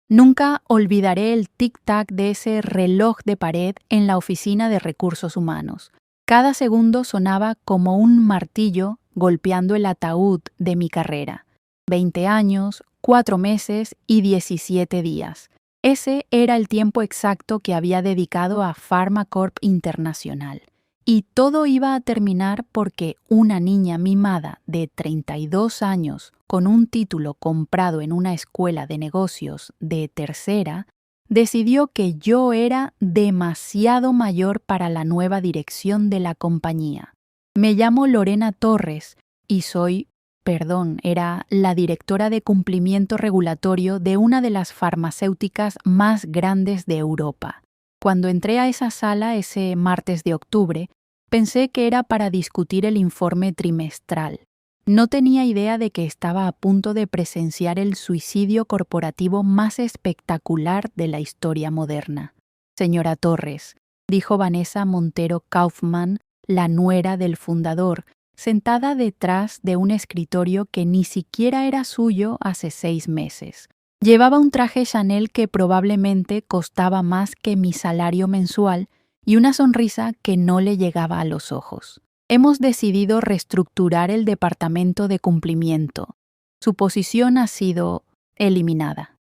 Nunca olvidaré el tic-tac de ese reloj de pared en la oficina de recursos humanos. Cada segundo sonaba como un martillo golpeando el ataúd de mi carrera. 20 años, 4 meses y 17 días. Ese era el tiempo exacto que había dedicado a PharmaCorp Internacional. Y todo iba a terminar porque una niña mimada de 32 años, con un título comprado en una escuela de negocios de tercera, decidió que yo era demasiado mayor para la nueva dirección de la compañía. Me llamo Lorena Torres y era la directora de cumplimiento regulatorio de una de las farmacéuticas más grandes de Europa. Cuando entré a esa sala ese martes de octubre, pensé que era para discutir el informe trimestral. No tenía idea de que estaba a punto de presenciar el suicidio corporativo más espectacular de la historia moderna. Señora Torres, dijo Vanessa Montero Kaufman, la nuera del fundador, sentada detrás de un escritorio que ni siquiera era suyo hace 6 meses. Llevaba un traje Chanel que probablemente costaba más que mi salario mensual y una sonrisa que no le llegaba a los ojos. Hemos decidido reestructurar el departamento de cumplimiento. Su posición ha sido eliminada.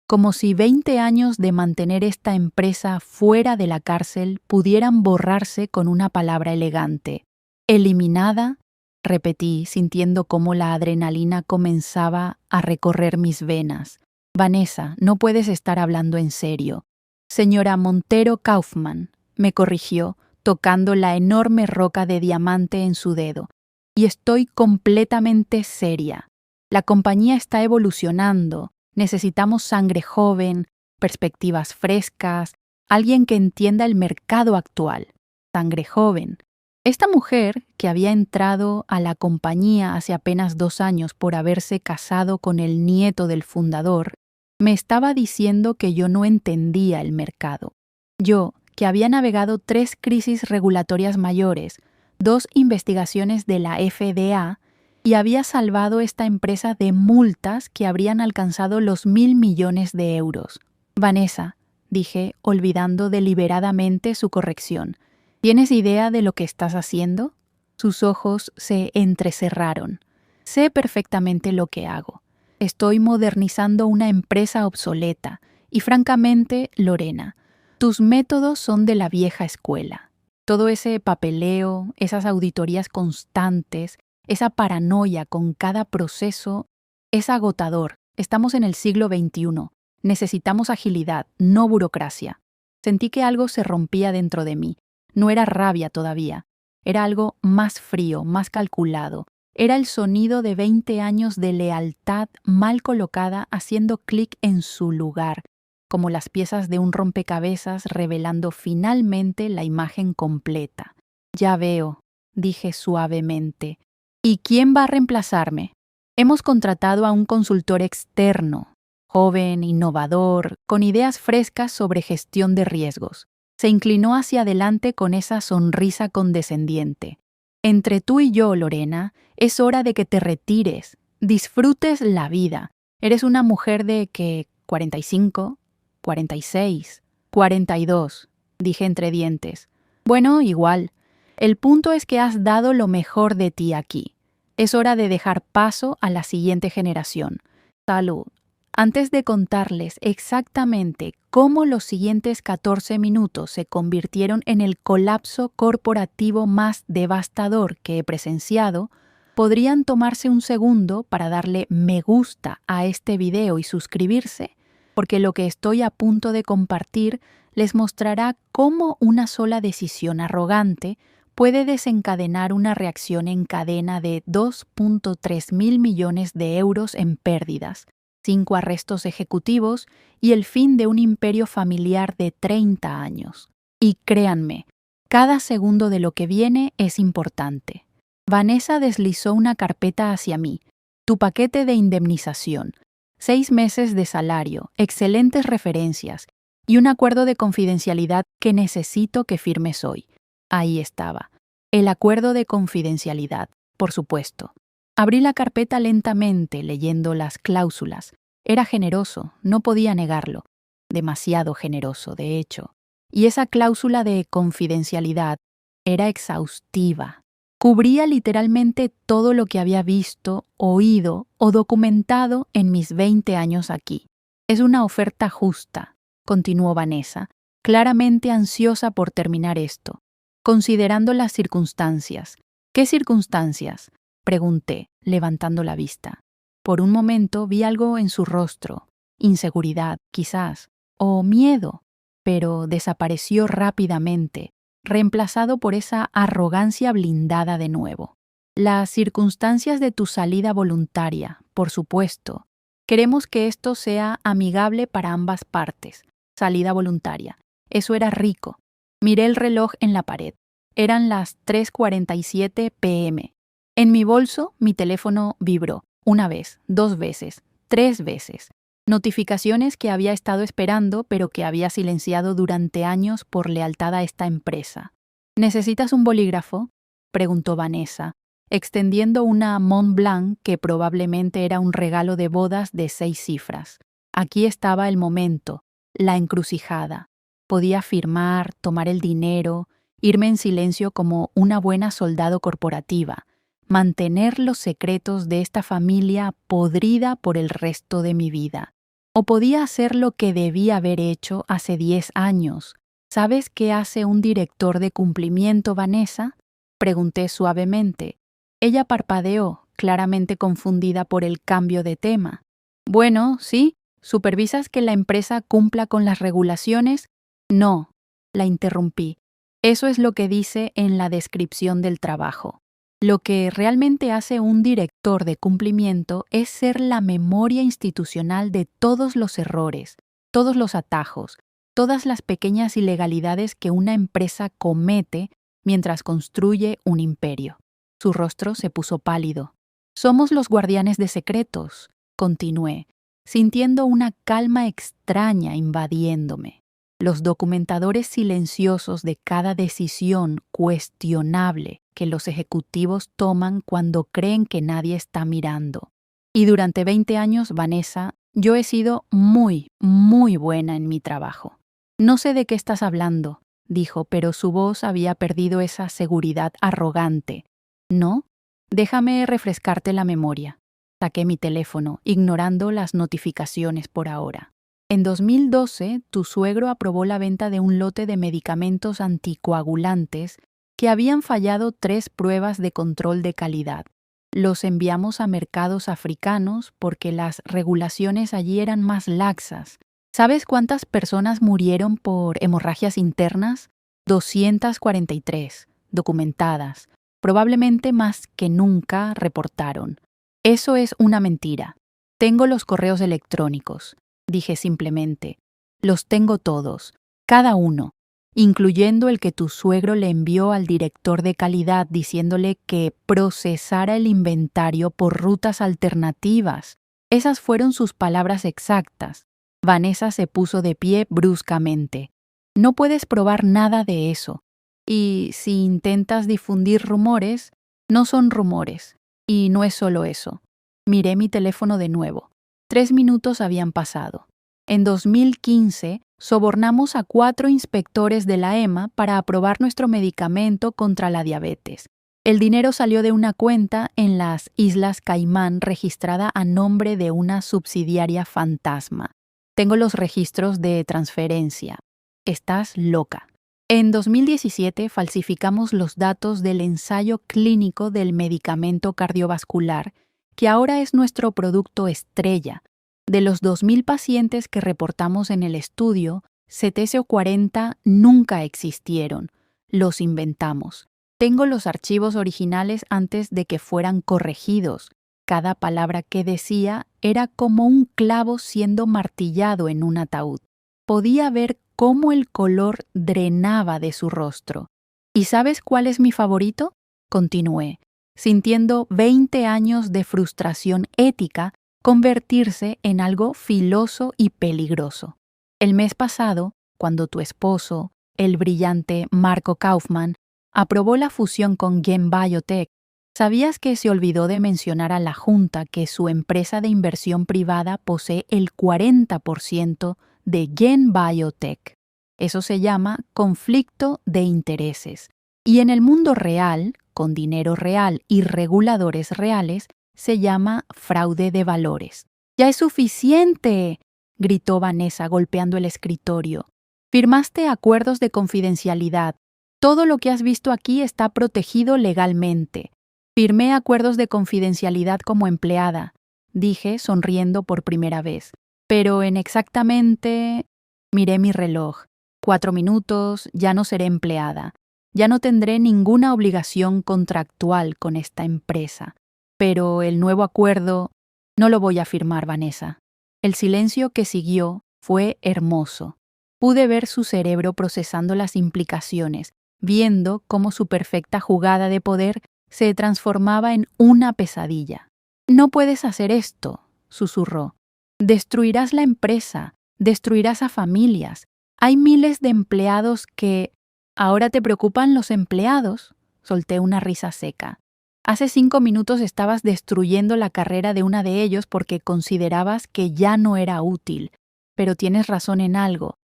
Como si 20 años de mantener esta empresa fuera de la cárcel pudieran borrarse con una palabra elegante. Eliminada, repetí, sintiendo cómo la adrenalina comenzaba a recorrer mis venas. Vanessa, no puedes estar hablando en serio. Señora Montero Kaufman, me corrigió, tocando la enorme roca de diamante en su dedo. Y estoy completamente seria. La compañía está evolucionando. Necesitamos sangre joven, perspectivas frescas, alguien que entienda el mercado actual. Sangre joven. Esta mujer, que había entrado a la compañía hace apenas 2 años por haberse casado con el nieto del fundador, me estaba diciendo que yo no entendía el mercado. Yo, que había navegado 3 crisis regulatorias mayores, 2 investigaciones de la FDA, y había salvado esta empresa de multas que habrían alcanzado los 1.000 millones de euros. Vanessa, dije, olvidando deliberadamente su corrección, ¿tienes idea de lo que estás haciendo? Sus ojos se entrecerraron. Sé perfectamente lo que hago. Estoy modernizando una empresa obsoleta y francamente, Lorena, tus métodos son de la vieja escuela. Todo ese papeleo, esas auditorías constantes, esa paranoia con cada proceso, es agotador. Estamos en el siglo XXI. Necesitamos agilidad, no burocracia. Sentí que algo se rompía dentro de mí. No era rabia todavía. Era algo más frío, más calculado. Era el sonido de 20 años de lealtad mal colocada haciendo clic en su lugar, como las piezas de un rompecabezas revelando finalmente la imagen completa. Ya veo, dije suavemente. ¿Y quién va a reemplazarme? Hemos contratado a un consultor externo, joven, innovador, con ideas frescas sobre gestión de riesgos. Se inclinó hacia adelante con esa sonrisa condescendiente. Entre tú y yo, Lorena, es hora de que te retires, disfrutes la vida. Eres una mujer de, ¿qué? 45, 46, 42, dije entre dientes. Bueno, igual. El punto es que has dado lo mejor de ti aquí. Es hora de dejar paso a la siguiente generación. Salud. Antes de contarles exactamente cómo los siguientes 14 minutos se convirtieron en el colapso corporativo más devastador que he presenciado, podrían tomarse un segundo para darle me gusta a este video y suscribirse, porque lo que estoy a punto de compartir les mostrará cómo una sola decisión arrogante puede desencadenar una reacción en cadena de 2.3 mil millones de euros en pérdidas, 5 arrestos ejecutivos y el fin de un imperio familiar de 30 años. Y créanme, cada segundo de lo que viene es importante. Vanessa deslizó una carpeta hacia mí. Tu paquete de indemnización, 6 meses de salario, excelentes referencias y un acuerdo de confidencialidad que necesito que firmes hoy. Ahí estaba. El acuerdo de confidencialidad, por supuesto. Abrí la carpeta lentamente, leyendo las cláusulas. Era generoso, no podía negarlo. Demasiado generoso, de hecho. Y esa cláusula de confidencialidad era exhaustiva. Cubría literalmente todo lo que había visto, oído o documentado en mis 20 años aquí. Es una oferta justa, continuó Vanessa, claramente ansiosa por terminar esto, considerando las circunstancias. ¿Qué circunstancias?, pregunté, levantando la vista. Por un momento vi algo en su rostro, inseguridad, quizás, o miedo, pero desapareció rápidamente, reemplazado por esa arrogancia blindada de nuevo. Las circunstancias de tu salida voluntaria, por supuesto. Queremos que esto sea amigable para ambas partes. Salida voluntaria. Eso era rico. Miré el reloj en la pared. Eran las 3:47 p.m. En mi bolso, mi teléfono vibró. Una vez, 2 veces, 3 veces. Notificaciones que había estado esperando, pero que había silenciado durante años por lealtad a esta empresa. ¿Necesitas un bolígrafo?, preguntó Vanessa, extendiendo una Mont Blanc que probablemente era un regalo de bodas de 6 cifras. Aquí estaba el momento, la encrucijada. Podía firmar, tomar el dinero, irme en silencio como una buena soldado corporativa, mantener los secretos de esta familia podrida por el resto de mi vida. O podía hacer lo que debía haber hecho hace 10 años. ¿Sabes qué hace un director de cumplimiento, Vanessa?, pregunté suavemente. Ella parpadeó, claramente confundida por el cambio de tema. Bueno, sí, ¿supervisas que la empresa cumpla con las regulaciones? No, la interrumpí. Eso es lo que dice en la descripción del trabajo. Lo que realmente hace un director de cumplimiento es ser la memoria institucional de todos los errores, todos los atajos, todas las pequeñas ilegalidades que una empresa comete mientras construye un imperio. Su rostro se puso pálido. Somos los guardianes de secretos, continué, sintiendo una calma extraña invadiéndome. Los documentadores silenciosos de cada decisión cuestionable que los ejecutivos toman cuando creen que nadie está mirando. Y durante 20 años, Vanessa, yo he sido muy, muy buena en mi trabajo. No sé de qué estás hablando, dijo, pero su voz había perdido esa seguridad arrogante. ¿No? Déjame refrescarte la memoria. Saqué mi teléfono, ignorando las notificaciones por ahora. En 2012, tu suegro aprobó la venta de un lote de medicamentos anticoagulantes que habían fallado 3 pruebas de control de calidad. Los enviamos a mercados africanos porque las regulaciones allí eran más laxas. ¿Sabes cuántas personas murieron por hemorragias internas? 243, documentadas. Probablemente más que nunca reportaron. Eso es una mentira. Tengo los correos electrónicos, dije simplemente. Los tengo todos, cada uno, incluyendo el que tu suegro le envió al director de calidad diciéndole que procesara el inventario por rutas alternativas. Esas fueron sus palabras exactas. Vanessa se puso de pie bruscamente. No puedes probar nada de eso. Y si intentas difundir rumores, no son rumores. Y no es solo eso. Miré mi teléfono de nuevo. 3 minutos habían pasado. En 2015, sobornamos a 4 inspectores de la EMA para aprobar nuestro medicamento contra la diabetes. El dinero salió de una cuenta en las Islas Caimán registrada a nombre de una subsidiaria fantasma. Tengo los registros de transferencia. Estás loca. En 2017 falsificamos los datos del ensayo clínico del medicamento cardiovascular, que ahora es nuestro producto estrella. De los 2.000 pacientes que reportamos en el estudio, 70 o 40 nunca existieron. Los inventamos. Tengo los archivos originales antes de que fueran corregidos. Cada palabra que decía era como un clavo siendo martillado en un ataúd. Podía ver cómo el color drenaba de su rostro. ¿Y sabes cuál es mi favorito?, continué, sintiendo 20 años de frustración ética convertirse en algo filoso y peligroso. El mes pasado, cuando tu esposo, el brillante Marco Kaufman, aprobó la fusión con Gen Biotech, ¿Sabías que se olvidó de mencionar a la Junta que su empresa de inversión privada posee el 40% de Gen Biotech? Eso se llama conflicto de intereses. Y en el mundo real, con dinero real y reguladores reales, se llama fraude de valores. ¡Ya es suficiente!, gritó Vanessa golpeando el escritorio. Firmaste acuerdos de confidencialidad. Todo lo que has visto aquí está protegido legalmente. Firmé acuerdos de confidencialidad como empleada, dije sonriendo por primera vez. Pero en exactamente... Miré mi reloj. 4 minutos, ya no seré empleada. Ya no tendré ninguna obligación contractual con esta empresa. Pero el nuevo acuerdo no lo voy a firmar, Vanessa. El silencio que siguió fue hermoso. Pude ver su cerebro procesando las implicaciones, viendo cómo su perfecta jugada de poder se transformaba en una pesadilla. No puedes hacer esto, susurró. Destruirás la empresa, destruirás a familias. Hay miles de empleados que... ¿Ahora te preocupan los empleados? Solté una risa seca. Hace 5 minutos estabas destruyendo la carrera de una de ellos porque considerabas que ya no era útil. Pero tienes razón en algo.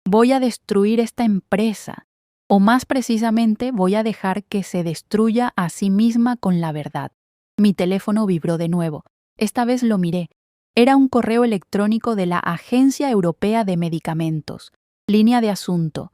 Voy a destruir esta empresa. O más precisamente, voy a dejar que se destruya a sí misma con la verdad. Mi teléfono vibró de nuevo. Esta vez lo miré. Era un correo electrónico de la Agencia Europea de Medicamentos. Línea de asunto.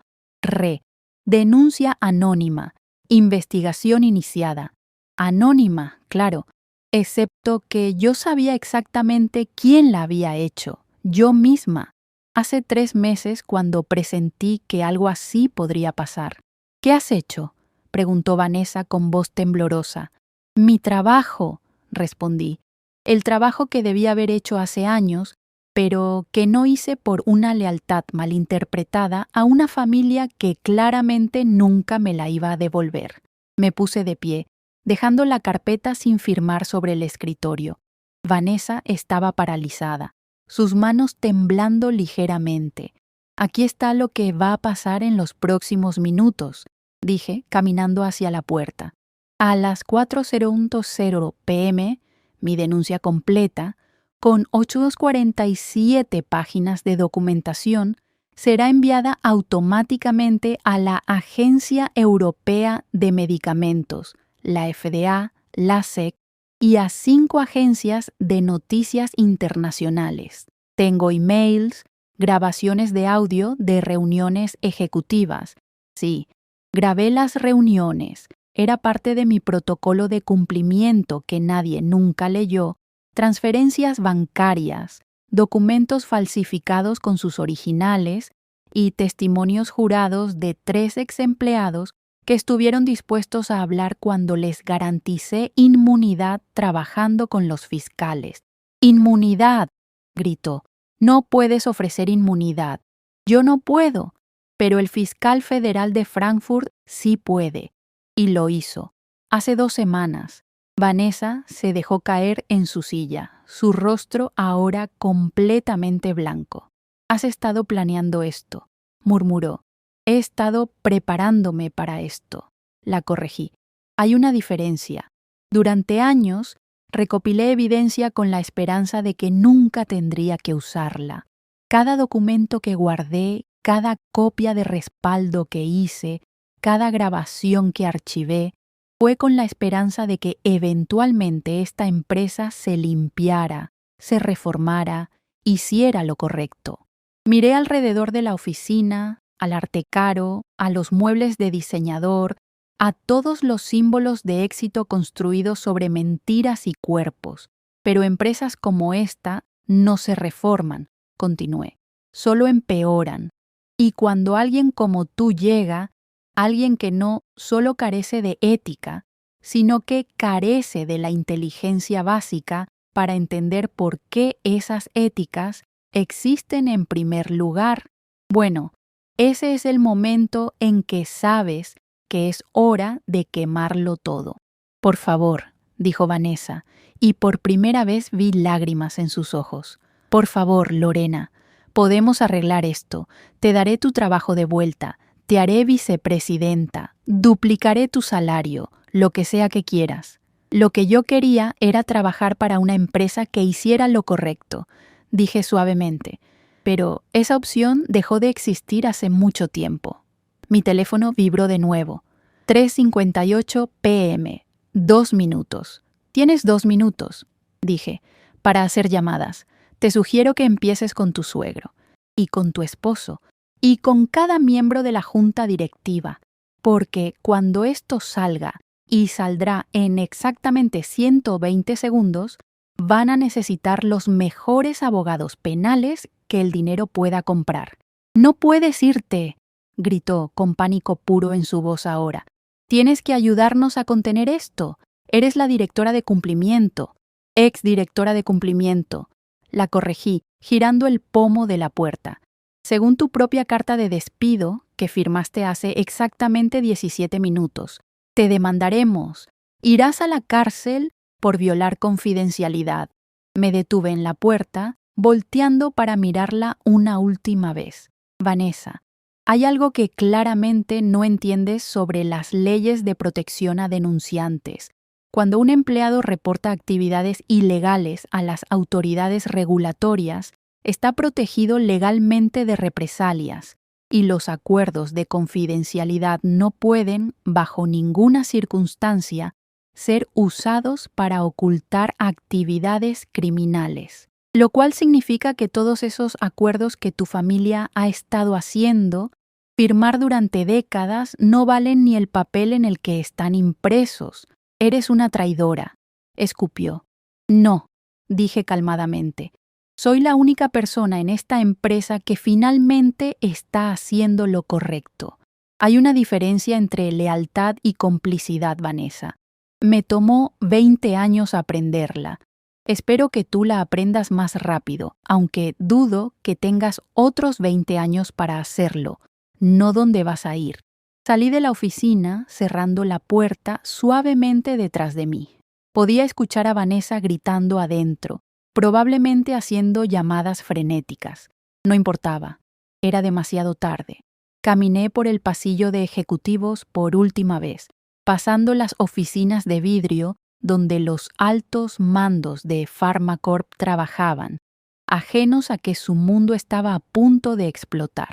Denuncia anónima. Investigación iniciada. Anónima, claro, excepto que yo sabía exactamente quién la había hecho, yo misma. Hace 3 meses cuando presentí que algo así podría pasar. ¿Qué has hecho?, preguntó Vanessa con voz temblorosa. Mi trabajo, respondí. El trabajo que debía haber hecho hace años, pero que no hice por una lealtad malinterpretada a una familia que claramente nunca me la iba a devolver. Me puse de pie, dejando la carpeta sin firmar sobre el escritorio. Vanessa estaba paralizada, sus manos temblando ligeramente. Aquí está lo que va a pasar en los próximos minutos, dije, caminando hacia la puerta. A las 4:01 p.m., mi denuncia completa, con 847 páginas de documentación, será enviada automáticamente a la Agencia Europea de Medicamentos, la FDA, la SEC, y a 5 agencias de noticias internacionales. Tengo emails, grabaciones de audio de reuniones ejecutivas. Sí, grabé las reuniones. Era parte de mi protocolo de cumplimiento que nadie nunca leyó. Transferencias bancarias, documentos falsificados con sus originales y testimonios jurados de 3 exempleados que estuvieron dispuestos a hablar cuando les garanticé inmunidad trabajando con los fiscales. ¡Inmunidad!, gritó. No puedes ofrecer inmunidad. Yo no puedo, pero el fiscal federal de Frankfurt sí puede. Y lo hizo. Hace 2 semanas. Vanessa se dejó caer en su silla, su rostro ahora completamente blanco. Has estado planeando esto, murmuró. He estado preparándome para esto. La corregí. Hay una diferencia. Durante años, recopilé evidencia con la esperanza de que nunca tendría que usarla. Cada documento que guardé, cada copia de respaldo que hice, cada grabación que archivé, fue con la esperanza de que eventualmente esta empresa se limpiara, se reformara, hiciera lo correcto. Miré alrededor de la oficina, al arte caro, a los muebles de diseñador, a todos los símbolos de éxito construidos sobre mentiras y cuerpos. Pero empresas como esta no se reforman, continué, solo empeoran. Y cuando alguien como tú llega, alguien que no solo carece de ética, sino que carece de la inteligencia básica para entender por qué esas éticas existen en primer lugar, bueno, ese es el momento en que sabes que es hora de quemarlo todo. Por favor, dijo Vanessa, y por primera vez vi lágrimas en sus ojos. Por favor, Lorena, podemos arreglar esto. Te daré tu trabajo de vuelta. Te haré vicepresidenta. Duplicaré tu salario, lo que sea que quieras. Lo que yo quería era trabajar para una empresa que hiciera lo correcto, dije suavemente, pero esa opción dejó de existir hace mucho tiempo. Mi teléfono vibró de nuevo. 3:58 p.m. 2 minutos. Tienes 2 minutos, dije, para hacer llamadas. Te sugiero que empieces con tu suegro, y con tu esposo, y con cada miembro de la junta directiva, porque cuando esto salga, y saldrá en exactamente 120 segundos, van a necesitar los mejores abogados penales que el dinero pueda comprar. «No puedes irte», gritó con pánico puro en su voz ahora. «Tienes que ayudarnos a contener esto. Eres la directora de cumplimiento». «Ex-directora de cumplimiento», la corregí, girando el pomo de la puerta. «Según tu propia carta de despido, que firmaste hace exactamente 17 minutos, te demandaremos. Irás a la cárcel por violar confidencialidad». Me detuve en la puerta, volteando para mirarla una última vez. «Vanessa, hay algo que claramente no entiendes sobre las leyes de protección a denunciantes. Cuando un empleado reporta actividades ilegales a las autoridades regulatorias, está protegido legalmente de represalias, y los acuerdos de confidencialidad no pueden, bajo ninguna circunstancia, ser usados para ocultar actividades criminales. Lo cual significa que todos esos acuerdos que tu familia ha estado haciendo, firmar durante décadas, no valen ni el papel en el que están impresos. Eres una traidora», escupió. «No», dije calmadamente. «Soy la única persona en esta empresa que finalmente está haciendo lo correcto. Hay una diferencia entre lealtad y complicidad, Vanessa. Me tomó 20 años aprenderla. Espero que tú la aprendas más rápido, aunque dudo que tengas otros 20 años para hacerlo. No dónde vas a ir». Salí de la oficina, cerrando la puerta suavemente detrás de mí. Podía escuchar a Vanessa gritando adentro, probablemente haciendo llamadas frenéticas. No importaba. Era demasiado tarde. Caminé por el pasillo de ejecutivos por última vez, pasando las oficinas de vidrio donde los altos mandos de Pharmacorp trabajaban, ajenos a que su mundo estaba a punto de explotar.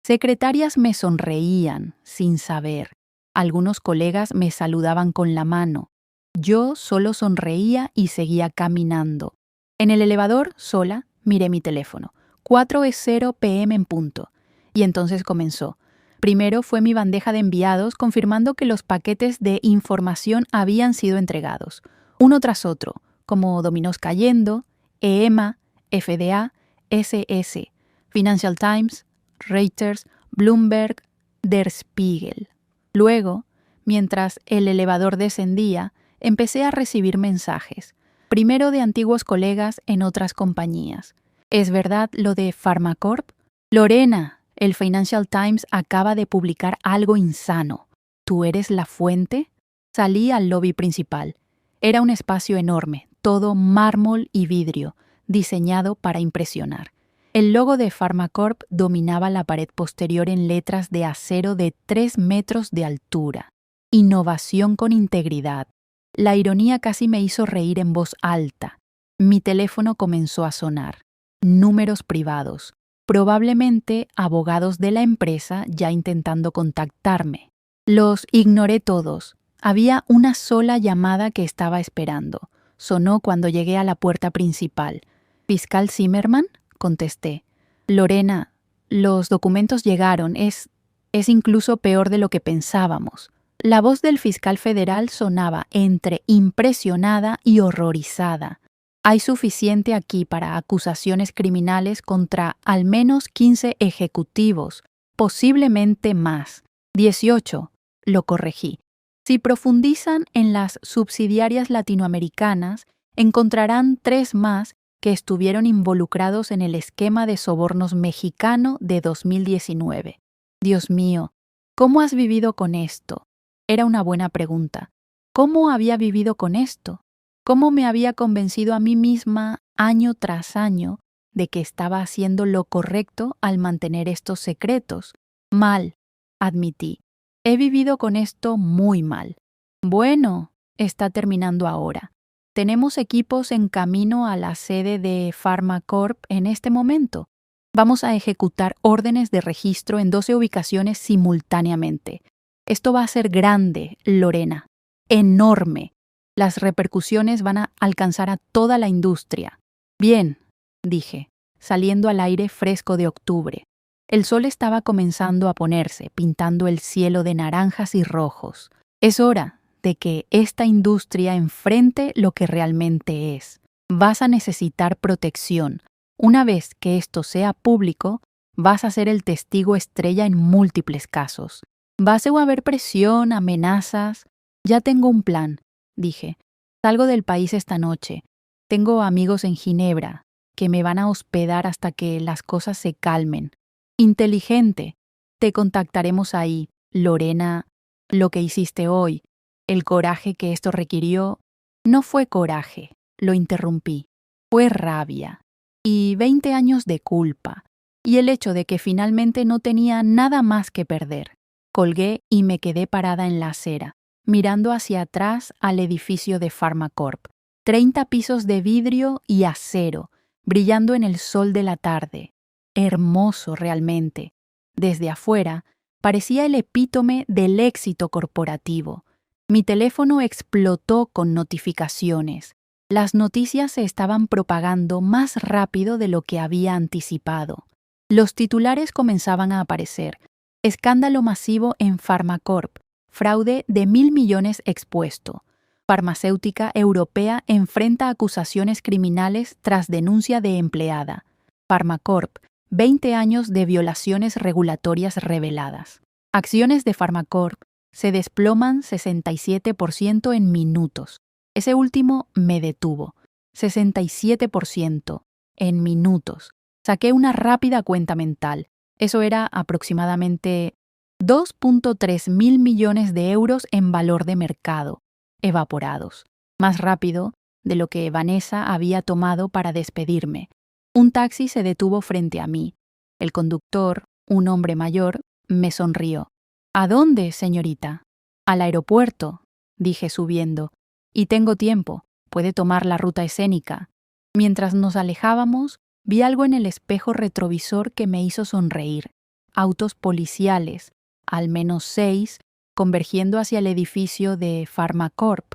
Secretarias me sonreían, sin saber. Algunos colegas me saludaban con la mano. Yo solo sonreía y seguía caminando. En el elevador, sola, miré mi teléfono. 4:00 p.m. en punto. Y entonces comenzó. Primero fue mi bandeja de enviados confirmando que los paquetes de información habían sido entregados, uno tras otro, como dominós cayendo, EMA, FDA, SS, Financial Times, Reuters, Bloomberg, Der Spiegel. Luego, mientras el elevador descendía, empecé a recibir mensajes, primero de antiguos colegas en otras compañías. ¿Es verdad lo de Pharmacorp? Lorena, el Financial Times acaba de publicar algo insano. ¿Tú eres la fuente? Salí al lobby principal. Era un espacio enorme, todo mármol y vidrio, diseñado para impresionar. El logo de Pharmacorp dominaba la pared posterior en letras de acero de 3 metros de altura. Innovación con integridad. La ironía casi me hizo reír en voz alta. Mi teléfono comenzó a sonar. Números privados. Probablemente abogados de la empresa ya intentando contactarme. Los ignoré todos. Había una sola llamada que estaba esperando. Sonó cuando llegué a la puerta principal. ¿Fiscal Zimmerman?, contesté. Lorena, los documentos llegaron. Es incluso peor de lo que pensábamos. La voz del fiscal federal sonaba entre impresionada y horrorizada. Hay suficiente aquí para acusaciones criminales contra al menos 15 ejecutivos, posiblemente más. 18, lo corregí. Si profundizan en las subsidiarias latinoamericanas, encontrarán 3 más que estuvieron involucrados en el esquema de sobornos mexicano de 2019. Dios mío, ¿cómo has vivido con esto? Era una buena pregunta. ¿Cómo había vivido con esto? ¿Cómo me había convencido a mí misma, año tras año, de que estaba haciendo lo correcto al mantener estos secretos? Mal, admití. He vivido con esto muy mal. Bueno, está terminando ahora. Tenemos equipos en camino a la sede de PharmaCorp en este momento. Vamos a ejecutar órdenes de registro en 12 ubicaciones simultáneamente. Esto va a ser grande, Lorena. Enorme. Las repercusiones van a alcanzar a toda la industria. Bien, dije, saliendo al aire fresco de octubre. El sol estaba comenzando a ponerse, pintando el cielo de naranjas y rojos. Es hora de que esta industria enfrente lo que realmente es. Vas a necesitar protección. Una vez que esto sea público, vas a ser el testigo estrella en múltiples casos. Va a haber presión, amenazas. Ya tengo un plan, dije. Salgo del país esta noche. Tengo amigos en Ginebra que me van a hospedar hasta que las cosas se calmen. Inteligente. Te contactaremos ahí, Lorena. Lo que hiciste hoy, el coraje que esto requirió, no fue coraje, lo interrumpí. Fue rabia. Y 20 años de culpa. Y el hecho de que finalmente no tenía nada más que perder. Colgué y me quedé parada en la acera, mirando hacia atrás al edificio de PharmaCorp. 30 pisos de vidrio y acero, brillando en el sol de la tarde. Hermoso realmente. Desde afuera, parecía el epítome del éxito corporativo. Mi teléfono explotó con notificaciones. Las noticias se estaban propagando más rápido de lo que había anticipado. Los titulares comenzaban a aparecer. Escándalo masivo en PharmaCorp. Fraude de 1.000 millones expuesto. Farmacéutica europea enfrenta acusaciones criminales tras denuncia de empleada. PharmaCorp. 20 años de violaciones regulatorias reveladas. Acciones de PharmaCorp se desploman 67% en minutos. Ese último me detuvo. 67% en minutos. Saqué una rápida cuenta mental. Eso era aproximadamente 2.3 mil millones de euros en valor de mercado, evaporados. Más rápido de lo que Vanessa había tomado para despedirme. Un taxi se detuvo frente a mí. El conductor, un hombre mayor, me sonrió. ¿A dónde, señorita? Al aeropuerto, dije subiendo. Y tengo tiempo, puede tomar la ruta escénica. Mientras nos alejábamos, vi algo en el espejo retrovisor que me hizo sonreír. Autos policiales, al menos 6, convergiendo hacia el edificio de PharmaCorp.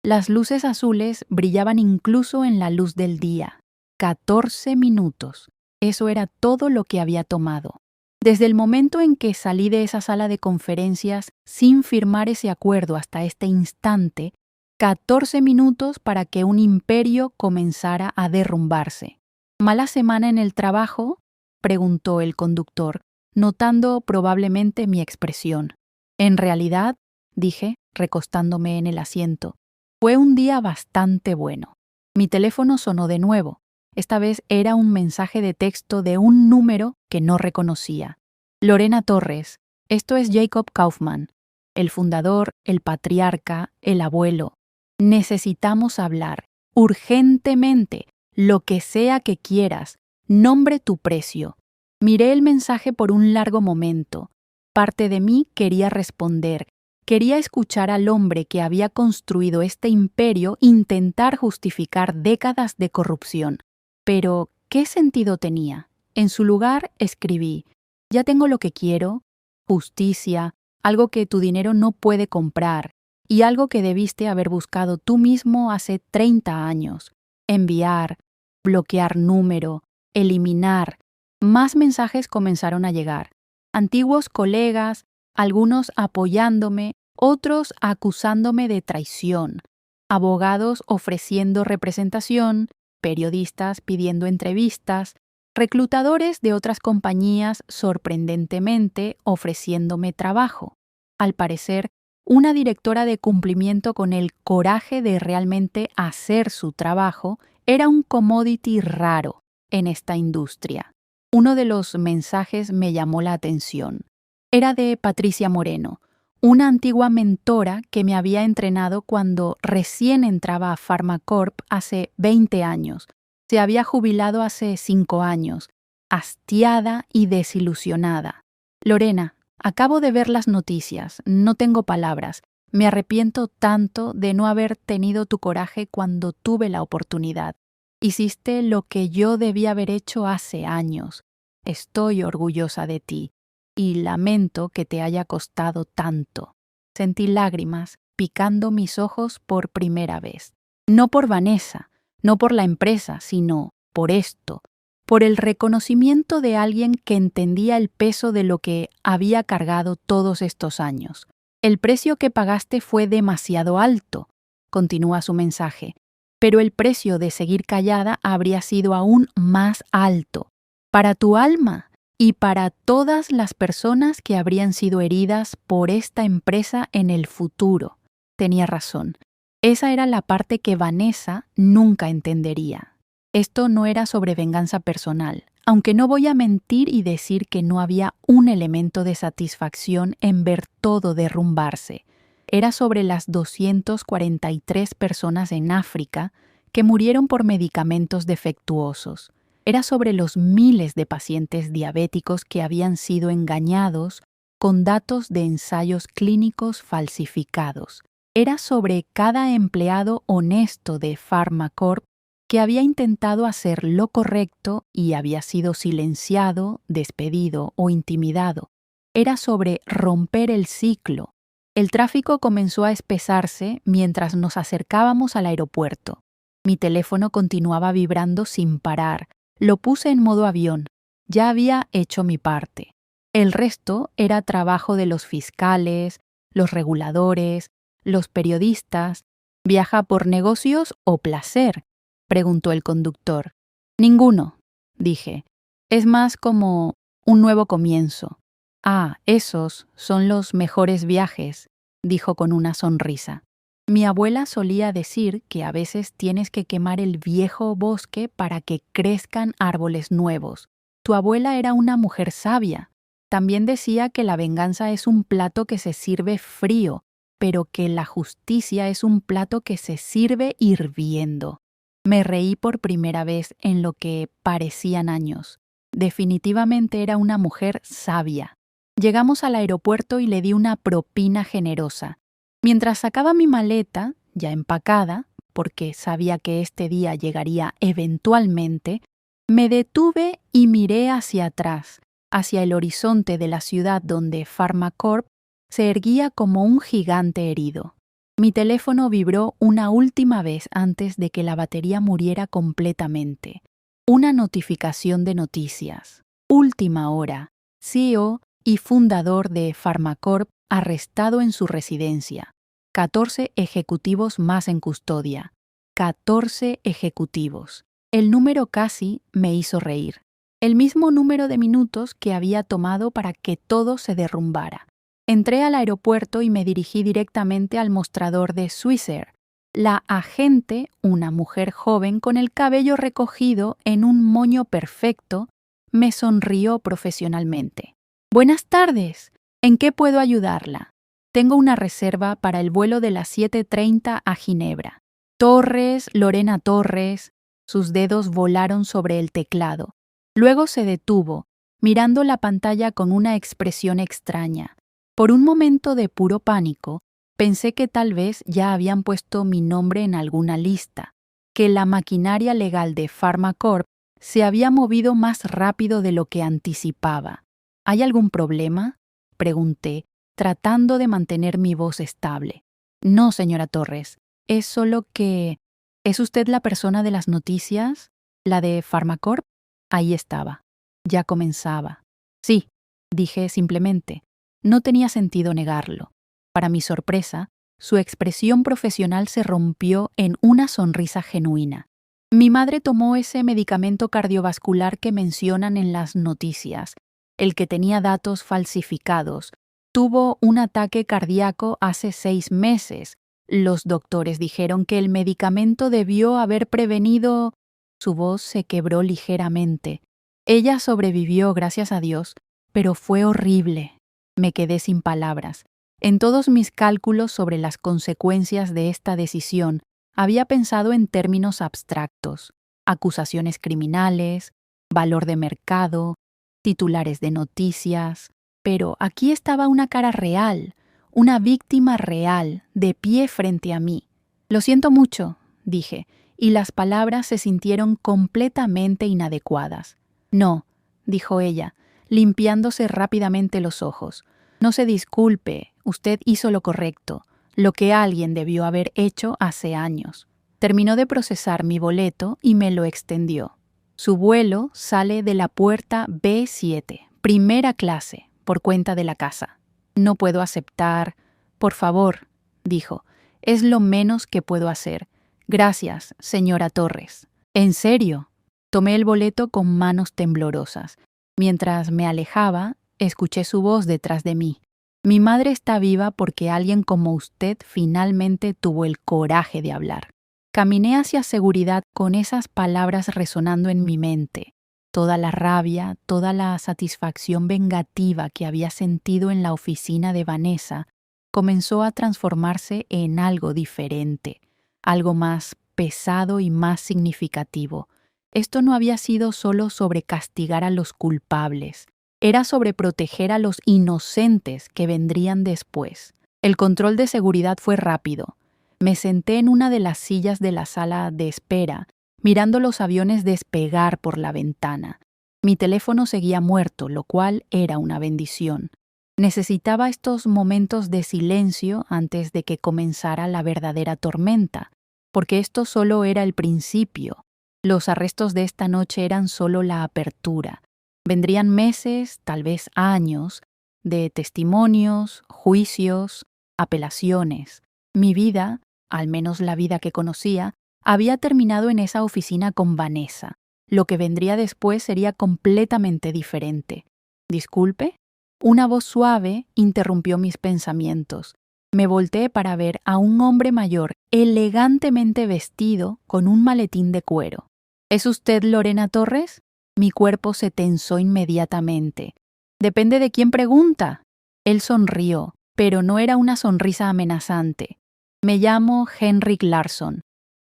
Las luces azules brillaban incluso en la luz del día. 14 minutos. Eso era todo lo que había tomado. Desde el momento en que salí de esa sala de conferencias sin firmar ese acuerdo hasta este instante, 14 minutos para que un imperio comenzara a derrumbarse. ¿Mala semana en el trabajo?, preguntó el conductor, notando probablemente mi expresión. En realidad, dije, recostándome en el asiento, fue un día bastante bueno. Mi teléfono sonó de nuevo. Esta vez era un mensaje de texto de un número que no reconocía. Lorena Torres, esto es Jacob Kaufman, el fundador, el patriarca, el abuelo. Necesitamos hablar, urgentemente, lo que sea que quieras, nombre tu precio. Miré el mensaje por un largo momento. Parte de mí quería responder, quería escuchar al hombre que había construido este imperio intentar justificar décadas de corrupción. Pero, ¿qué sentido tenía? En su lugar escribí, ya tengo lo que quiero, justicia, algo que tu dinero no puede comprar, y algo que debiste haber buscado tú mismo hace 30 años. Enviar, bloquear número, eliminar. Más mensajes comenzaron a llegar. Antiguos colegas, algunos apoyándome, otros acusándome de traición. Abogados ofreciendo representación, periodistas pidiendo entrevistas, reclutadores de otras compañías sorprendentemente ofreciéndome trabajo. Al parecer, una directora de cumplimiento con el coraje de realmente hacer su trabajo era un commodity raro en esta industria. Uno de los mensajes me llamó la atención. Era de Patricia Moreno, una antigua mentora que me había entrenado cuando recién entraba a PharmaCorp hace 20 años. Se había jubilado hace 5 años, hastiada y desilusionada. Lorena, acabo de ver las noticias, no tengo palabras. Me arrepiento tanto de no haber tenido tu coraje cuando tuve la oportunidad. Hiciste lo que yo debía haber hecho hace años. Estoy orgullosa de ti y lamento que te haya costado tanto. Sentí lágrimas picando mis ojos por primera vez. No por Vanessa, no por la empresa, sino por esto, por el reconocimiento de alguien que entendía el peso de lo que había cargado todos estos años. El precio que pagaste fue demasiado alto, continúa su mensaje, pero el precio de seguir callada habría sido aún más alto. Para tu alma y para todas las personas que habrían sido heridas por esta empresa en el futuro. Tenía razón. Esa era la parte que Vanessa nunca entendería. Esto no era sobre venganza personal, aunque no voy a mentir y decir que no había un elemento de satisfacción en ver todo derrumbarse. Era sobre las 243 personas en África que murieron por medicamentos defectuosos. Era sobre los miles de pacientes diabéticos que habían sido engañados con datos de ensayos clínicos falsificados. Era sobre cada empleado honesto de Pharmacorp que había intentado hacer lo correcto y había sido silenciado, despedido o intimidado. Era sobre romper el ciclo. El tráfico comenzó a espesarse mientras nos acercábamos al aeropuerto. Mi teléfono continuaba vibrando sin parar. Lo puse en modo avión. Ya había hecho mi parte. El resto era trabajo de los fiscales, los reguladores, los periodistas. ¿Viaja por negocios o placer?, preguntó el conductor. Ninguno, dije. Es más como un nuevo comienzo. Ah, esos son los mejores viajes, dijo con una sonrisa. Mi abuela solía decir que a veces tienes que quemar el viejo bosque para que crezcan árboles nuevos. Tu abuela era una mujer sabia. También decía que la venganza es un plato que se sirve frío, pero que la justicia es un plato que se sirve hirviendo. Me reí por primera vez en lo que parecían años. Definitivamente era una mujer sabia. Llegamos al aeropuerto y le di una propina generosa. Mientras sacaba mi maleta, ya empacada, porque sabía que este día llegaría eventualmente, me detuve y miré hacia atrás, hacia el horizonte de la ciudad donde Pharmacorp se erguía como un gigante herido. Mi teléfono vibró una última vez antes de que la batería muriera completamente. Una notificación de noticias. Última hora. CEO y fundador de Pharmacorp arrestado en su residencia. 14 ejecutivos más en custodia. 14 ejecutivos. El número casi me hizo reír. El mismo número de minutos que había tomado para que todo se derrumbara. Entré al aeropuerto y me dirigí directamente al mostrador de Swissair. La agente, una mujer joven con el cabello recogido en un moño perfecto, me sonrió profesionalmente. Buenas tardes. ¿En qué puedo ayudarla? Tengo una reserva para el vuelo de las 7:30 a Ginebra. Torres, Lorena Torres. Sus dedos volaron sobre el teclado. Luego se detuvo, mirando la pantalla con una expresión extraña. Por un momento de puro pánico, pensé que tal vez ya habían puesto mi nombre en alguna lista, que la maquinaria legal de Pharmacorp se había movido más rápido de lo que anticipaba. ¿Hay algún problema?, pregunté, tratando de mantener mi voz estable. No, señora Torres, es solo que... ¿Es usted la persona de las noticias? ¿La de Pharmacorp? Ahí estaba. Ya comenzaba. Sí, dije simplemente. No tenía sentido negarlo. Para mi sorpresa, su expresión profesional se rompió en una sonrisa genuina. Mi madre tomó ese medicamento cardiovascular que mencionan en las noticias, el que tenía datos falsificados. Tuvo un ataque cardíaco hace 6 meses. Los doctores dijeron que el medicamento debió haber prevenido... Su voz se quebró ligeramente. Ella sobrevivió, gracias a Dios, pero fue horrible. Me quedé sin palabras. En todos mis cálculos sobre las consecuencias de esta decisión, había pensado en términos abstractos: acusaciones criminales, valor de mercado, titulares de noticias. Pero aquí estaba una cara real, una víctima real, de pie frente a mí. Lo siento mucho, dije, y las palabras se sintieron completamente inadecuadas. No, dijo ella, limpiándose rápidamente los ojos. No se disculpe, usted hizo lo correcto, lo que alguien debió haber hecho hace años. Terminó de procesar mi boleto y me lo extendió. Su vuelo sale de la puerta B7, primera clase, por cuenta de la casa. No puedo aceptar. Por favor, dijo, es lo menos que puedo hacer. Gracias, señora Torres. ¿En serio? Tomé el boleto con manos temblorosas. Mientras me alejaba, escuché su voz detrás de mí. Mi madre está viva porque alguien como usted finalmente tuvo el coraje de hablar. Caminé hacia seguridad con esas palabras resonando en mi mente. Toda la rabia, toda la satisfacción vengativa que había sentido en la oficina de Vanessa comenzó a transformarse en algo diferente, algo más pesado y más significativo. Esto no había sido solo sobre castigar a los culpables, era sobre proteger a los inocentes que vendrían después. El control de seguridad fue rápido. Me senté en una de las sillas de la sala de espera, mirando los aviones despegar por la ventana. Mi teléfono seguía muerto, lo cual era una bendición. Necesitaba estos momentos de silencio antes de que comenzara la verdadera tormenta, porque esto solo era el principio. Los arrestos de esta noche eran solo la apertura. Vendrían meses, tal vez años, de testimonios, juicios, apelaciones. Mi vida, al menos la vida que conocía, había terminado en esa oficina con Vanessa. Lo que vendría después sería completamente diferente. ¿Disculpe? Una voz suave interrumpió mis pensamientos. Me volteé para ver a un hombre mayor, elegantemente vestido, con un maletín de cuero. ¿Es usted Lorena Torres? Mi cuerpo se tensó inmediatamente. Depende de quién pregunta. Él sonrió, pero no era una sonrisa amenazante. Me llamo Henrik Larsson.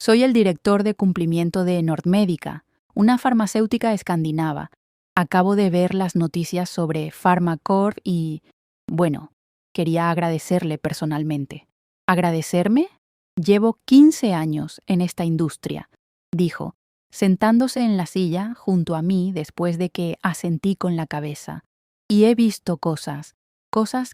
Soy el director de cumplimiento de Nordmédica, una farmacéutica escandinava. Acabo de ver las noticias sobre Pharmacorp y, bueno, quería agradecerle personalmente. ¿Agradecerme? Llevo 15 años en esta industria, dijo, sentándose en la silla junto a mí después de que asentí con la cabeza. Y he visto cosas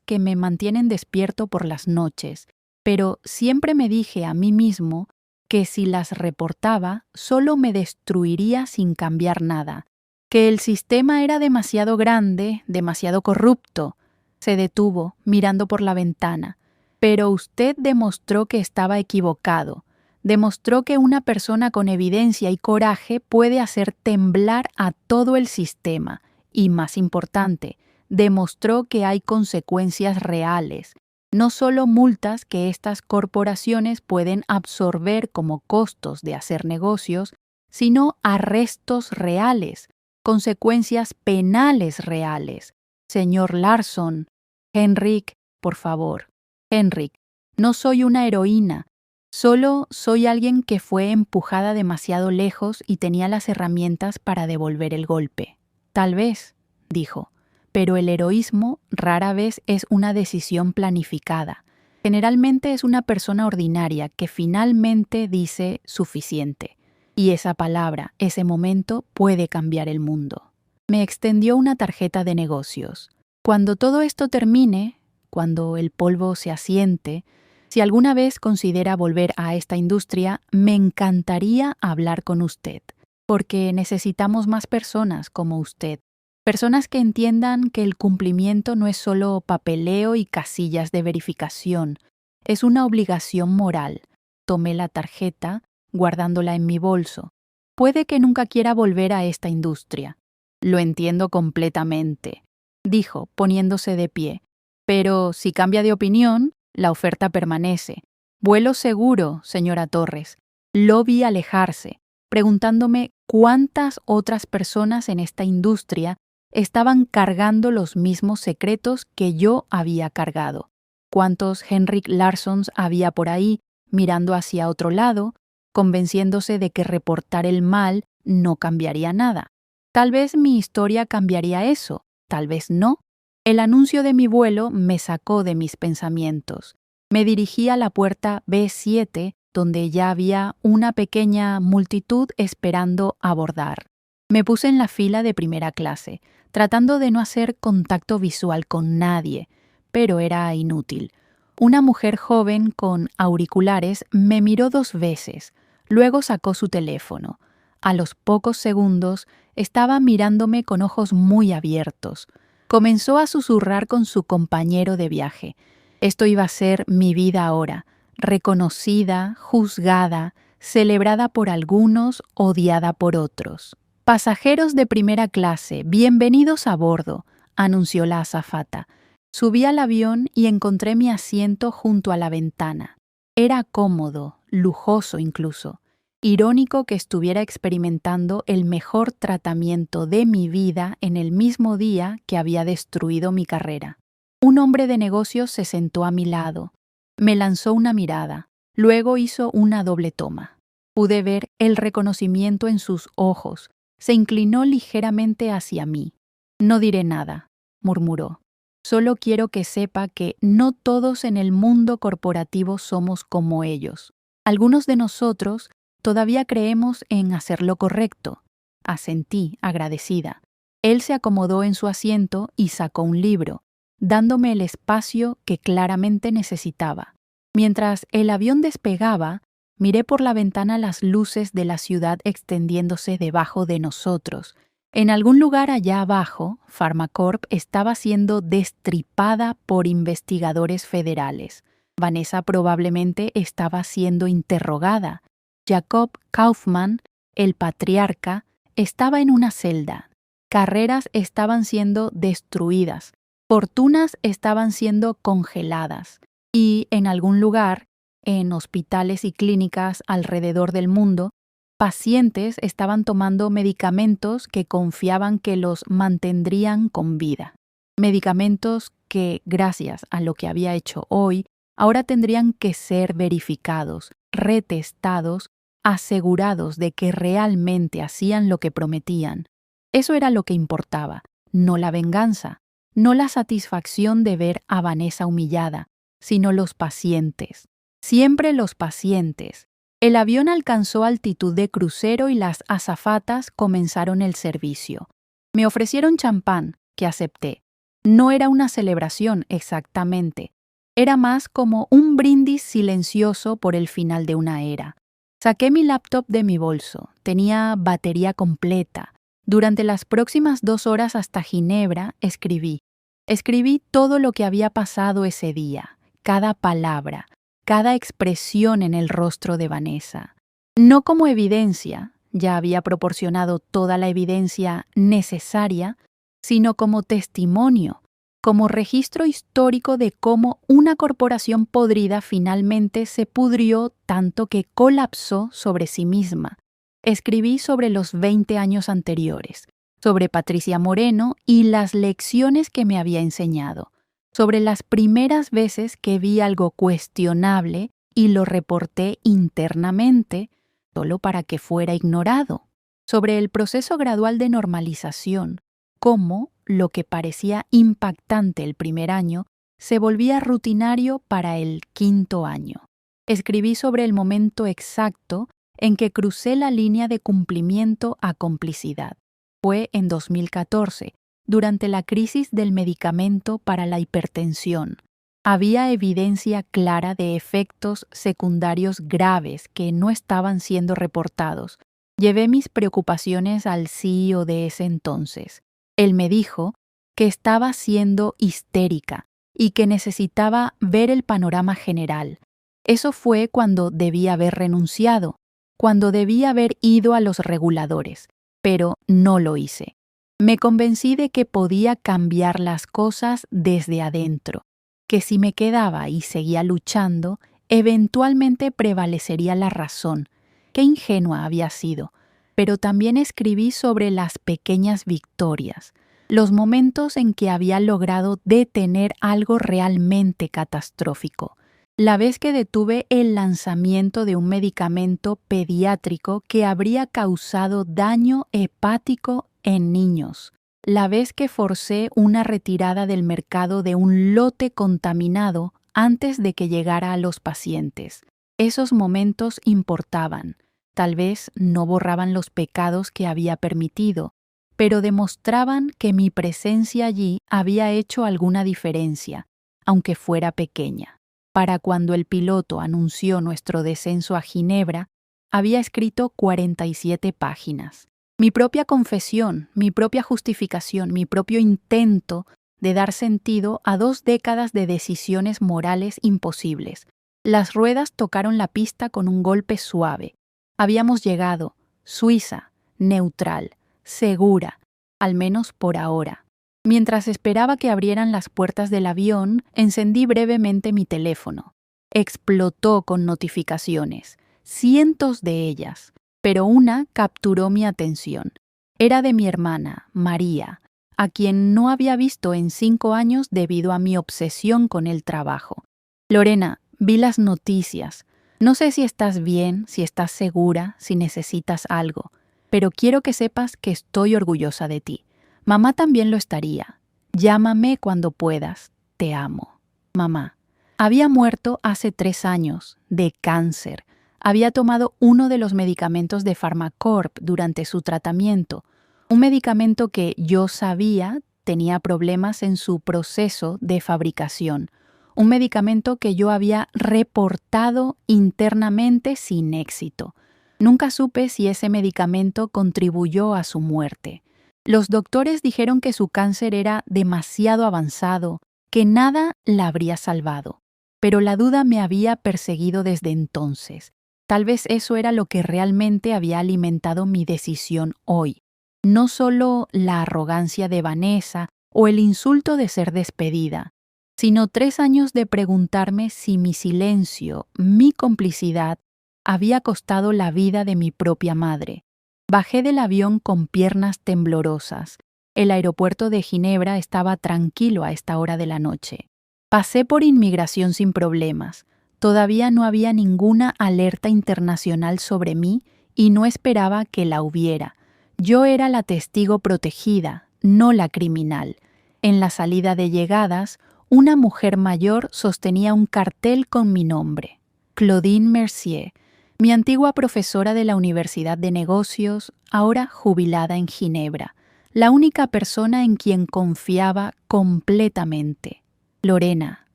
que me mantienen despierto por las noches, pero siempre me dije a mí mismo que si las reportaba solo me destruiría sin cambiar nada, que el sistema era demasiado grande, demasiado corrupto. Se detuvo, mirando por la ventana. Pero usted demostró que estaba equivocado. Demostró que una persona con evidencia y coraje puede hacer temblar a todo el sistema. Y más importante, demostró que hay consecuencias reales, no solo multas que estas corporaciones pueden absorber como costos de hacer negocios, sino arrestos reales, consecuencias penales reales. Señor Larsson, Henrik, por favor. Henrik, no soy una heroína, solo soy alguien que fue empujada demasiado lejos y tenía las herramientas para devolver el golpe. Tal vez, dijo, pero el heroísmo rara vez es una decisión planificada. Generalmente es una persona ordinaria que finalmente dice suficiente. Y esa palabra, ese momento, puede cambiar el mundo. Me extendió una tarjeta de negocios. Cuando todo esto termine, cuando el polvo se asiente, si alguna vez considera volver a esta industria, me encantaría hablar con usted, porque necesitamos más personas como usted. Personas que entiendan que el cumplimiento no es solo papeleo y casillas de verificación, es una obligación moral. Tomé la tarjeta, guardándola en mi bolso. Puede que nunca quiera volver a esta industria. Lo entiendo completamente, dijo, poniéndose de pie. Pero si cambia de opinión, la oferta permanece. Vuelo seguro, señora Torres. Lo vi alejarse, preguntándome cuántas otras personas en esta industria estaban cargando los mismos secretos que yo había cargado. ¿Cuántos Henrik Larssons había por ahí mirando hacia otro lado, convenciéndose de que reportar el mal no cambiaría nada? Tal vez mi historia cambiaría eso, tal vez no. El anuncio de mi vuelo me sacó de mis pensamientos. Me dirigí a la puerta B7, donde ya había una pequeña multitud esperando abordar. Me puse en la fila de primera clase, tratando de no hacer contacto visual con nadie, pero era inútil. Una mujer joven con auriculares me miró 2 veces, luego sacó su teléfono. A los pocos segundos estaba mirándome con ojos muy abiertos. Comenzó a susurrar con su compañero de viaje. Esto iba a ser mi vida ahora, reconocida, juzgada, celebrada por algunos, odiada por otros. Pasajeros de primera clase, bienvenidos a bordo, anunció la azafata. Subí al avión y encontré mi asiento junto a la ventana. Era cómodo, lujoso incluso. Irónico que estuviera experimentando el mejor tratamiento de mi vida en el mismo día que había destruido mi carrera. Un hombre de negocios se sentó a mi lado. Me lanzó una mirada, luego hizo una doble toma. Pude ver el reconocimiento en sus ojos. Se inclinó ligeramente hacia mí. No diré nada, murmuró. Solo quiero que sepa que no todos en el mundo corporativo somos como ellos. Algunos de nosotros todavía creemos en hacer lo correcto. Asentí, agradecida. Él se acomodó en su asiento y sacó un libro, dándome el espacio que claramente necesitaba. Mientras el avión despegaba, miré por la ventana las luces de la ciudad extendiéndose debajo de nosotros. En algún lugar allá abajo, Pharmacorp estaba siendo destripada por investigadores federales. Vanessa probablemente estaba siendo interrogada. Jacob Kaufman, el patriarca, estaba en una celda. Carreras estaban siendo destruidas. Fortunas estaban siendo congeladas. Y en algún lugar, en hospitales y clínicas alrededor del mundo, pacientes estaban tomando medicamentos que confiaban que los mantendrían con vida. Medicamentos que, gracias a lo que había hecho hoy, ahora tendrían que ser verificados, retestados, asegurados de que realmente hacían lo que prometían. Eso era lo que importaba, no la venganza, no la satisfacción de ver a Vanessa humillada, sino los pacientes. Siempre los pacientes. El avión alcanzó altitud de crucero y las azafatas comenzaron el servicio. Me ofrecieron champán, que acepté. No era una celebración exactamente. Era más como un brindis silencioso por el final de una era. Saqué mi laptop de mi bolso. Tenía batería completa. Durante las próximas 2 horas hasta Ginebra escribí. Escribí todo lo que había pasado ese día, cada palabra, cada expresión en el rostro de Vanessa. No como evidencia, ya había proporcionado toda la evidencia necesaria, sino como testimonio, como registro histórico de cómo una corporación podrida finalmente se pudrió tanto que colapsó sobre sí misma. Escribí sobre los 20 años anteriores, sobre Patricia Moreno y las lecciones que me había enseñado, sobre las primeras veces que vi algo cuestionable y lo reporté internamente, solo para que fuera ignorado, sobre el proceso gradual de normalización, cómo lo que parecía impactante el primer año se volvía rutinario para el 5.º año. Escribí sobre el momento exacto en que crucé la línea de cumplimiento a complicidad. Fue en 2014, durante la crisis del medicamento para la hipertensión. Había evidencia clara de efectos secundarios graves que no estaban siendo reportados. Llevé mis preocupaciones al CEO de ese entonces. Él me dijo que estaba siendo histérica y que necesitaba ver el panorama general. Eso fue cuando debía haber renunciado, cuando debía haber ido a los reguladores, pero no lo hice. Me convencí de que podía cambiar las cosas desde adentro, que si me quedaba y seguía luchando, eventualmente prevalecería la razón. Qué ingenua había sido. Pero también escribí sobre las pequeñas victorias, los momentos en que había logrado detener algo realmente catastrófico. La vez que detuve el lanzamiento de un medicamento pediátrico que habría causado daño hepático en niños. la vez que forcé una retirada del mercado de un lote contaminado antes de que llegara a los pacientes. Esos momentos importaban. Tal vez no borraban los pecados que había permitido, pero demostraban que mi presencia allí había hecho alguna diferencia, aunque fuera pequeña. Para cuando el piloto anunció nuestro descenso a Ginebra, había escrito 47 páginas. Mi propia confesión, mi propia justificación, mi propio intento de dar sentido a 2 décadas de decisiones morales imposibles. Las ruedas tocaron la pista con un golpe suave. Habíamos llegado, Suiza, neutral, segura, al menos por ahora. Mientras esperaba que abrieran las puertas del avión, encendí brevemente mi teléfono. Explotó con notificaciones, cientos de ellas, pero una capturó mi atención. Era de mi hermana, María, a quien no había visto en 5 años debido a mi obsesión con el trabajo. Lorena, vi las noticias. No sé si estás bien, si estás segura, si necesitas algo, pero quiero que sepas que estoy orgullosa de ti. Mamá también lo estaría. Llámame cuando puedas. Te amo. Mamá. Había muerto hace 3 años, de cáncer. Había tomado uno de los medicamentos de Pharmacorp durante su tratamiento, un medicamento que yo sabía tenía problemas en su proceso de fabricación, un medicamento que yo había reportado internamente sin éxito. Nunca supe si ese medicamento contribuyó a su muerte. Los doctores dijeron que su cáncer era demasiado avanzado, que nada la habría salvado. Pero la duda me había perseguido desde entonces. Tal vez eso era lo que realmente había alimentado mi decisión hoy. No solo la arrogancia de Vanessa o el insulto de ser despedida, sino 3 años de preguntarme si mi silencio, mi complicidad, había costado la vida de mi propia madre. Bajé del avión con piernas temblorosas. El aeropuerto de Ginebra estaba tranquilo a esta hora de la noche. Pasé por inmigración sin problemas. Todavía no había ninguna alerta internacional sobre mí y no esperaba que la hubiera. Yo era la testigo protegida, no la criminal. En la salida de llegadas, una mujer mayor sostenía un cartel con mi nombre. Claudine Mercier, mi antigua profesora de la Universidad de Negocios, ahora jubilada en Ginebra, la única persona en quien confiaba completamente. Lorena,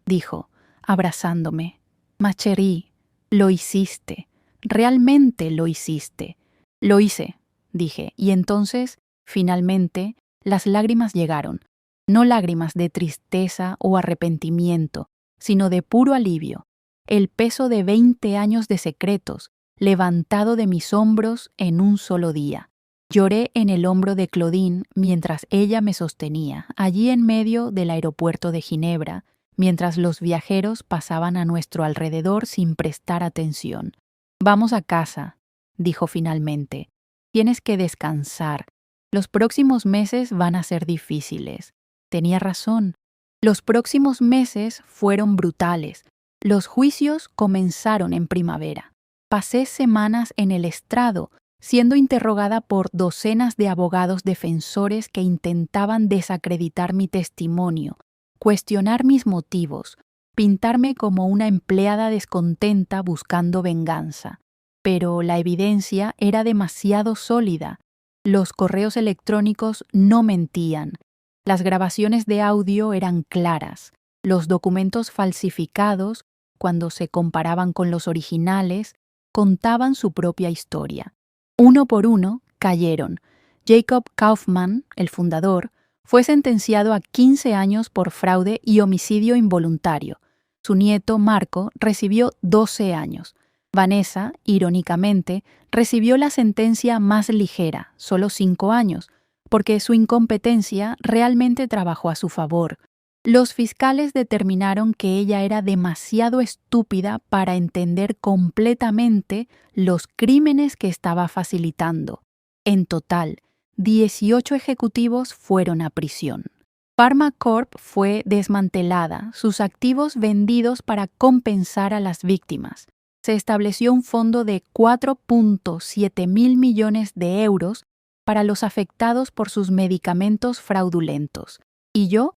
dijo, abrazándome. Ma chérie, lo hiciste. Realmente lo hiciste. Lo hice, dije, y entonces, finalmente, las lágrimas llegaron. No lágrimas de tristeza o arrepentimiento, sino de puro alivio. El peso de 20 años de secretos, levantado de mis hombros en un solo día. Lloré en el hombro de Claudine mientras ella me sostenía, allí en medio del aeropuerto de Ginebra, mientras los viajeros pasaban a nuestro alrededor sin prestar atención. Vamos a casa, dijo finalmente. Tienes que descansar. Los próximos meses van a ser difíciles. Tenía razón. Los próximos meses fueron brutales. Los juicios comenzaron en primavera. Pasé semanas en el estrado, siendo interrogada por docenas de abogados defensores que intentaban desacreditar mi testimonio, cuestionar mis motivos, pintarme como una empleada descontenta buscando venganza. Pero la evidencia era demasiado sólida. Los correos electrónicos no mentían. Las grabaciones de audio eran claras. Los documentos falsificados, cuando se comparaban con los originales, contaban su propia historia. Uno por uno cayeron. Jacob Kaufman, el fundador, fue sentenciado a 15 años por fraude y homicidio involuntario. Su nieto, Marco, recibió 12 años. Vanessa, irónicamente, recibió la sentencia más ligera, solo 5 años, porque su incompetencia realmente trabajó a su favor. Los fiscales determinaron que ella era demasiado estúpida para entender completamente los crímenes que estaba facilitando. En total, 18 ejecutivos fueron a prisión. Pharmacorp fue desmantelada, sus activos vendidos para compensar a las víctimas. Se estableció un fondo de 4.7 mil millones de euros para los afectados por sus medicamentos fraudulentos. Y yo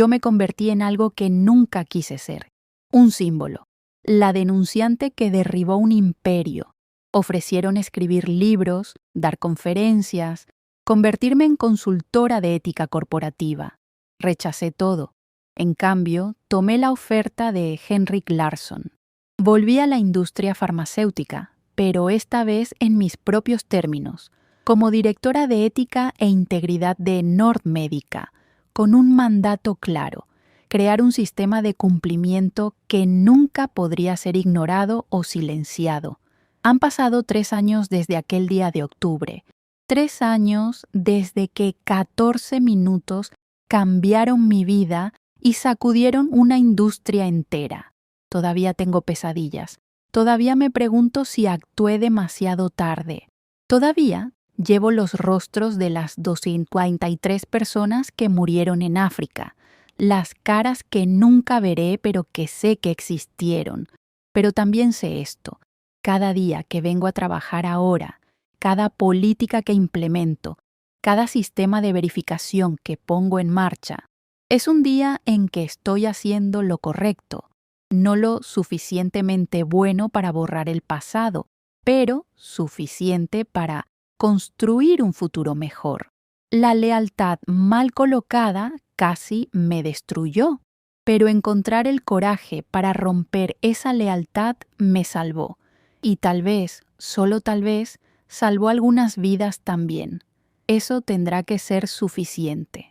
me convertí en algo que nunca quise ser. Un símbolo. La denunciante que derribó un imperio. Ofrecieron escribir libros, dar conferencias, convertirme en consultora de ética corporativa. Rechacé todo. En cambio, tomé la oferta de Henrik Larsson. Volví a la industria farmacéutica, pero esta vez en mis propios términos, como directora de ética e integridad de Nordmedica, con un mandato claro: crear un sistema de cumplimiento que nunca podría ser ignorado o silenciado. Han pasado 3 años desde aquel día de octubre. 3 años desde que 14 minutos cambiaron mi vida y sacudieron una industria entera. Todavía tengo pesadillas. Todavía me pregunto si actué demasiado tarde. Todavía llevo los rostros de las 243 personas que murieron en África, las caras que nunca veré pero que sé que existieron. Pero también sé esto: cada día que vengo a trabajar ahora, cada política que implemento, cada sistema de verificación que pongo en marcha, es un día en que estoy haciendo lo correcto, no lo suficientemente bueno para borrar el pasado, pero suficiente para construir un futuro mejor. La lealtad mal colocada casi me destruyó, pero encontrar el coraje para romper esa lealtad me salvó. Y tal vez, solo tal vez, salvó algunas vidas también. Eso tendrá que ser suficiente.